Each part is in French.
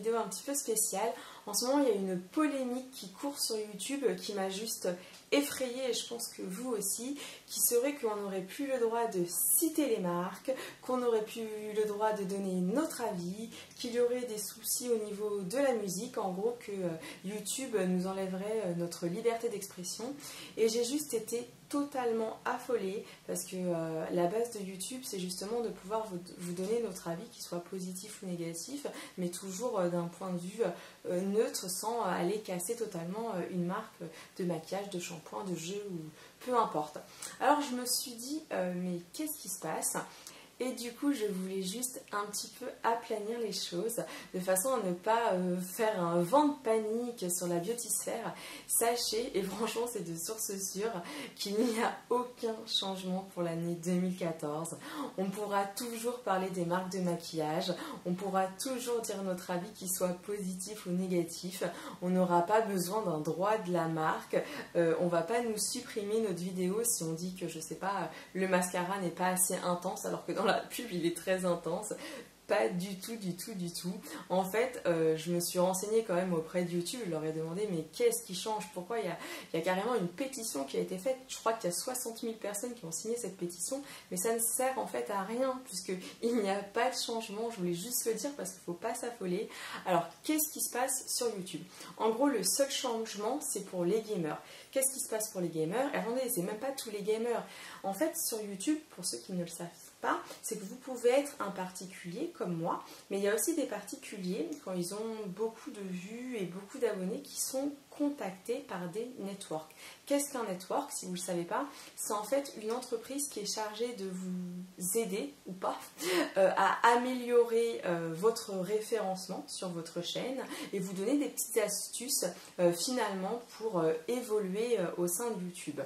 vidéo un petit peu spéciale. En ce moment, il y a une polémique qui court sur YouTube qui m'a juste effrayée, et je pense que vous aussi, qui serait qu'on n'aurait plus le droit de citer les marques, qu'on n'aurait plus le droit de donner notre avis, qu'il y aurait des soucis au niveau de la musique, en gros que YouTube nous enlèverait notre liberté d'expression. Et j'ai juste été totalement affolée parce que la base de YouTube, c'est justement de pouvoir vous donner notre avis, qu'il soit positif ou négatif, mais toujours d'un point de vue neutre, sans aller casser totalement une marque de maquillage, de shampoing, de jeu ou peu importe. Alors je me suis dit, mais qu'est-ce qui se passe ? Et du coup, je voulais juste un petit peu aplanir les choses, de façon à ne pas faire un vent de panique sur la beautysphère. Sachez, et franchement c'est de source sûre, qu'il n'y a aucun changement pour l'année 2014. On pourra toujours parler des marques de maquillage, on pourra toujours dire notre avis, qu'il soit positif ou négatif. On n'aura pas besoin d'un droit de la marque, on va pas nous supprimer notre vidéo si on dit que, je sais pas, le mascara n'est pas assez intense, alors que dans la pub il est très intense. Pas du tout, du tout, du tout. En fait, je me suis renseignée quand même auprès de YouTube. Je leur ai demandé, mais qu'est-ce qui change? Pourquoi il y a carrément une pétition qui a été faite. Je crois qu'il y a 60 000 personnes qui ont signé cette pétition. Mais ça ne sert en fait à rien, puisqu'il n'y a pas de changement. Je voulais juste le dire parce qu'il ne faut pas s'affoler. Alors, qu'est-ce qui se passe sur YouTube? En gros, le seul changement, c'est pour les gamers. Qu'est-ce qui se passe pour les gamers? Attendez, c'est même pas tous les gamers. En fait, sur YouTube, pour ceux qui ne le savent pas, c'est que vous pouvez être un particulier comme moi, mais il y a aussi des particuliers, quand ils ont beaucoup de vues et beaucoup d'abonnés, qui sont contactés par des networks. Qu'est-ce qu'un network? Si vous ne le savez pas, c'est en fait une entreprise qui est chargée de vous aider, ou pas, à améliorer votre référencement sur votre chaîne et vous donner des petites astuces finalement pour évoluer au sein de YouTube.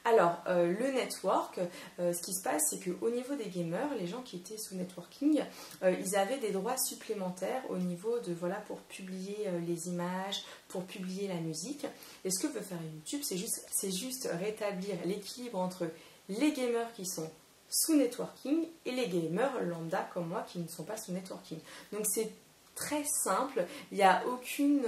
Alors, le network, ce qui se passe, c'est qu'au niveau des gamers, les gens qui étaient sous networking, ils avaient des droits supplémentaires au niveau de, voilà, pour publier les images, pour publier la musique. Et ce que veut faire YouTube, c'est juste rétablir l'équilibre entre les gamers qui sont sous networking et les gamers lambda comme moi qui ne sont pas sous networking. Donc c'est très simple, il n'y a aucune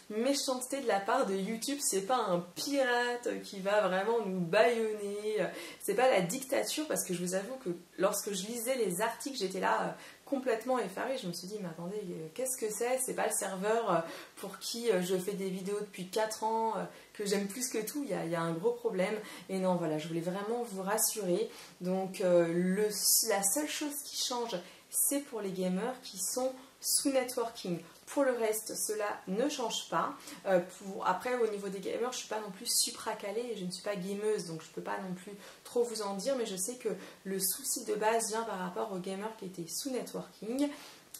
méchanceté de la part de YouTube, c'est pas un pirate qui va vraiment nous bâillonner, c'est pas la dictature, parce que je vous avoue que lorsque je lisais les articles, j'étais là complètement effarée, je me suis dit, mais attendez, qu'est-ce que c'est pas le serveur pour qui je fais des vidéos depuis 4 ans, que j'aime plus que tout, il y a un gros problème, et non, voilà, je voulais vraiment vous rassurer. Donc la seule chose qui change, c'est pour les gamers qui sont sous networking. Pour le reste, cela ne change pas. Après, au niveau des gamers, je ne suis pas non plus supra calée et je ne suis pas gameuse, donc je ne peux pas non plus trop vous en dire, mais je sais que le souci de base vient par rapport aux gamers qui étaient sous networking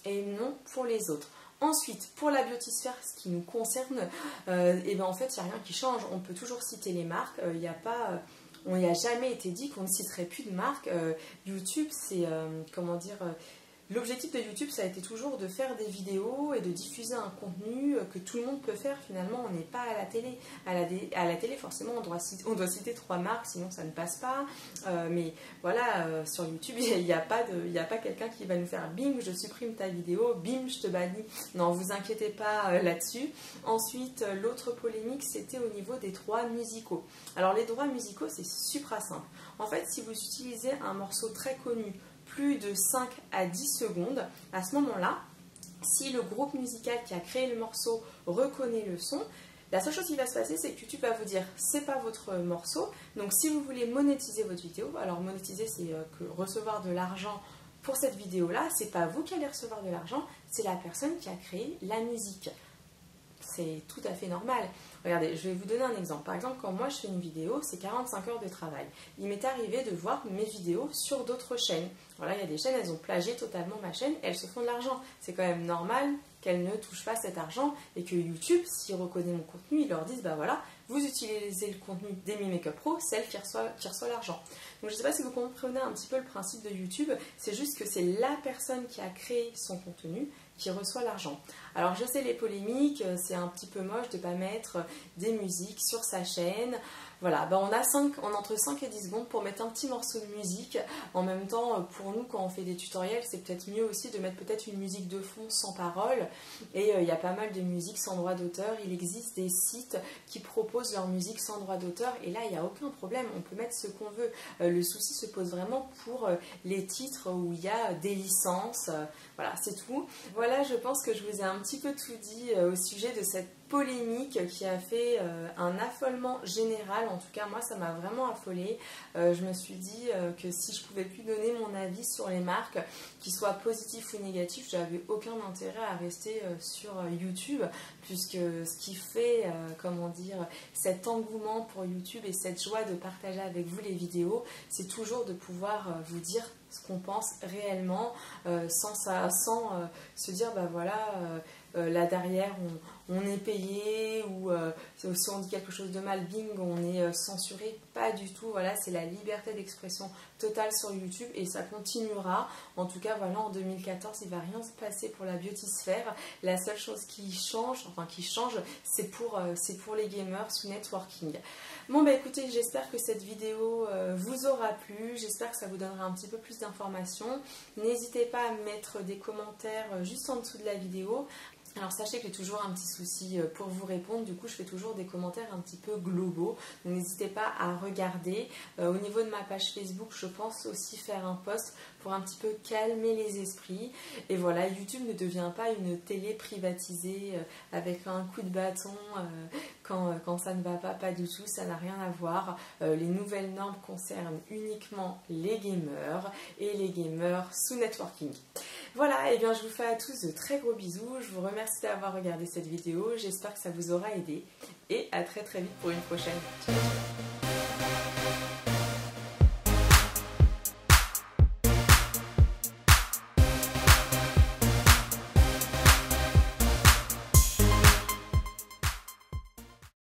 et non pour les autres. Ensuite, pour la beautysphère, ce qui nous concerne, et ben en fait, il n'y a rien qui change. On peut toujours citer les marques. Il n'y a pas... on n'y a jamais été dit qu'on ne citerait plus de marques. YouTube, c'est... comment dire... L'objectif de YouTube, ça a été toujours de faire des vidéos et de diffuser un contenu que tout le monde peut faire finalement. On n'est pas à la télé. À la télé, forcément, on doit citer 3 marques, sinon ça ne passe pas. Mais voilà, sur YouTube, il n'y a pas quelqu'un qui va nous faire bim, je supprime ta vidéo, bim, je te bannis. Non, vous inquiétez pas là-dessus. Ensuite, l'autre polémique, c'était au niveau des droits musicaux. Alors, les droits musicaux, c'est super simple. En fait, si vous utilisez un morceau très connu, plus de 5 à 10 secondes, à ce moment-là, si le groupe musical qui a créé le morceau reconnaît le son, la seule chose qui va se passer, c'est que YouTube va vous dire c'est pas votre morceau. Donc si vous voulez monétiser votre vidéo, alors monétiser c'est que recevoir de l'argent pour cette vidéo-là, c'est pas vous qui allez recevoir de l'argent, c'est la personne qui a créé la musique. C'est tout à fait normal. Regardez, je vais vous donner un exemple. Par exemple, quand moi je fais une vidéo, c'est 45 heures de travail. Il m'est arrivé de voir mes vidéos sur d'autres chaînes. Voilà, il y a des chaînes, elles ont plagié totalement ma chaîne, elles se font de l'argent. C'est quand même normal qu'elles ne touchent pas cet argent et que YouTube, s'il reconnaît mon contenu, ils leur disent, bah voilà, vous utilisez le contenu d'Amy Makeup Pro, celle qui reçoit l'argent. Donc je ne sais pas si vous comprenez un petit peu le principe de YouTube, c'est juste que c'est la personne qui a créé son contenu qui reçoit l'argent. Alors je sais les polémiques, c'est un petit peu moche de ne pas mettre des musiques sur sa chaîne. Voilà, on a entre 5 et 10 secondes pour mettre un petit morceau de musique. En même temps, pour nous, quand on fait des tutoriels, c'est peut-être mieux aussi de mettre peut-être une musique de fond sans parole. Et il y a pas mal de musiques sans droit d'auteur. Il existe des sites qui proposent leur musique sans droit d'auteur. Et là, il n'y a aucun problème, on peut mettre ce qu'on veut. Le souci se pose vraiment pour les titres où il y a des licences. Voilà, c'est tout. Voilà, je pense que je vous ai un petit peu tout dit au sujet de cette polémique qui a fait un affolement général. En tout cas, moi, ça m'a vraiment affolée. Je me suis dit que si je pouvais plus donner mon avis sur les marques, qu'ils soient positifs ou négatifs, j'avais aucun intérêt à rester sur YouTube, puisque ce qui fait, comment dire, cet engouement pour YouTube et cette joie de partager avec vous les vidéos, c'est toujours de pouvoir vous dire ce qu'on pense réellement, sans se dire, bah voilà, là derrière on est payé, ou si on dit quelque chose de mal, bing, on est censuré. Pas du tout, voilà, c'est la liberté d'expression totale sur YouTube et ça continuera. En tout cas, voilà, en 2014, il ne va rien se passer pour la beautysphère. La seule chose qui change, c'est pour les gamers sous networking. Bon, bah écoutez, j'espère que cette vidéo vous aura plu, j'espère que ça vous donnera un petit peu plus d'informations. N'hésitez pas à mettre des commentaires juste en dessous de la vidéo. Alors sachez que j'ai toujours un petit souci pour vous répondre, du coup je fais toujours des commentaires un petit peu globaux, donc n'hésitez pas à regarder. Au niveau de ma page Facebook, je pense aussi faire un post pour un petit peu calmer les esprits. Et voilà, YouTube ne devient pas une télé privatisée avec un coup de bâton quand ça ne va pas du tout, ça n'a rien à voir. Les nouvelles normes concernent uniquement les gamers et les gamers sous networking. Voilà, et bien je vous fais à tous de très gros bisous, je vous remercie d'avoir regardé cette vidéo, j'espère que ça vous aura aidé et à très vite pour une prochaine. Ciao, ciao.